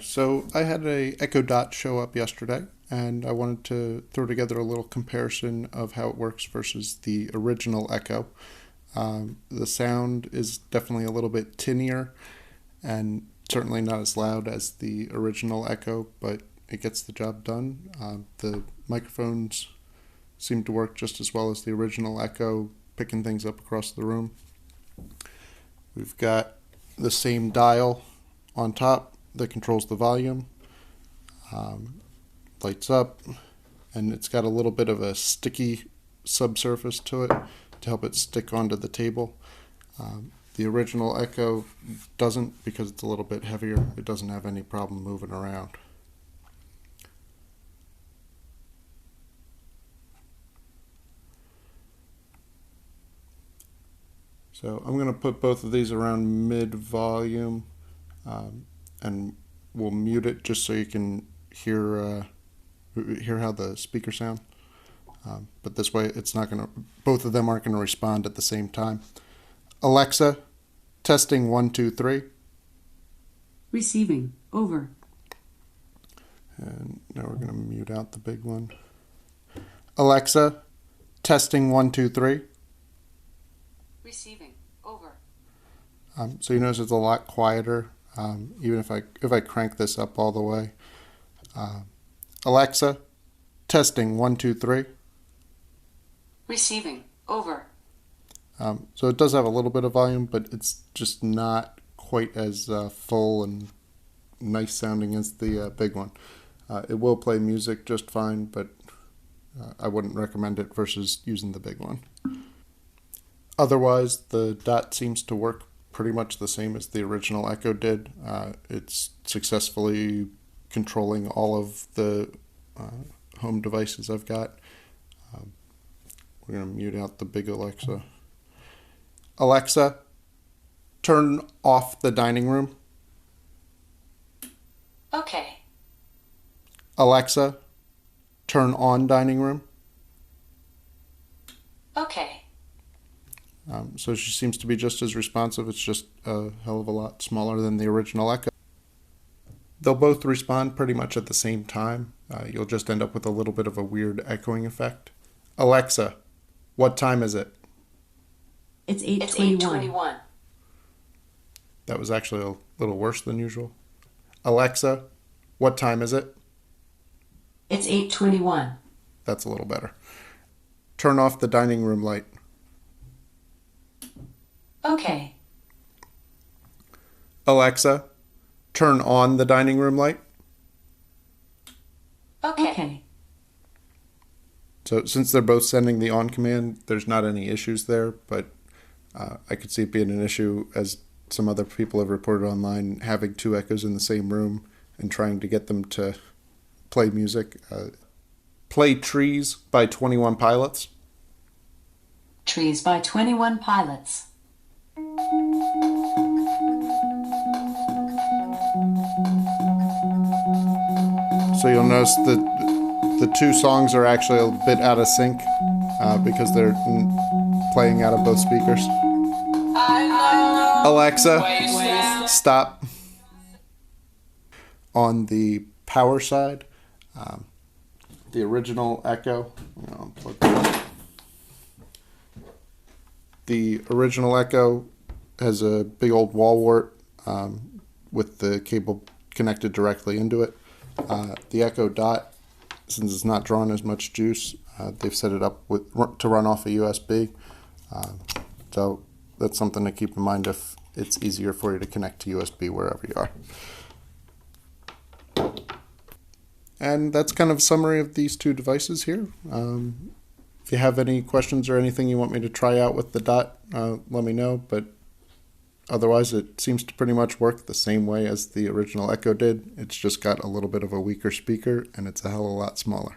So I had a Echo Dot show up yesterday, and I wanted to throw together a little comparison of how it works versus the original Echo. The sound is definitely a little bit tinnier, and certainly not as loud as the original Echo, but it gets the job done. The microphones seem to work just as well as the original Echo, picking things up across the room. We've got the same dial on top that controls the volume, lights up, and it's got a little bit of a sticky subsurface to it to help it stick onto the table. The original Echo doesn't, because it's a little bit heavier. It doesn't have any problem moving around. So I'm going to put both of these around mid volume, and we'll mute it just so you can hear how the speakers sound. But this way, it's not going to. Both of them aren't going to respond at the same time. Alexa, testing 1 2 3. Receiving. Over. And now we're going to mute out the big one. Alexa, testing 1 2 3. Receiving. Over. So you notice it's a lot quieter, even if I crank this up all the way. Alexa, testing 1 2 3. Receiving. Over. So it does have a little bit of volume, but it's just not quite as full and nice sounding as the big one. It will play music just fine, but I wouldn't recommend it versus using the big one. Otherwise, the Dot seems to work pretty much the same as the original Echo did. It's successfully controlling all of the home devices I've got. We're going to mute out the big Alexa. Alexa, turn off the dining room. Okay. Alexa, turn on dining room. Okay. So she seems to be just as responsive. It's just a hell of a lot smaller than the original Echo. They'll both respond pretty much at the same time. You'll just end up with a little bit of a weird echoing effect. Alexa, what time is it? It's 8:21. That was actually a little worse than usual. Alexa, what time is it? It's 8:21. That's a little better. Turn off the dining room light. Okay. Alexa, turn on the dining room light. Okay. So since they're both sending the on command, there's not any issues there, but I could see it being an issue, as some other people have reported online, having two Echoes in the same room and trying to get them to play music. Play Trees by 21 Pilots. Trees by 21 Pilots. So you'll notice that the two songs are actually a bit out of sync because they're playing out of both speakers. Alexa, stop. On the power side, the original Echo, the original Echo has a big old wall wart with the cable connected directly into it. The Echo Dot, since it's not drawing as much juice, they've set it up to run off a USB. So that's something to keep in mind if it's easier for you to connect to USB wherever you are. And that's kind of a summary of these two devices here. If you have any questions or anything you want me to try out with the Dot, let me know. But otherwise, it seems to pretty much work the same way as the original Echo did. It's just got a little bit of a weaker speaker, and it's a hell of a lot smaller.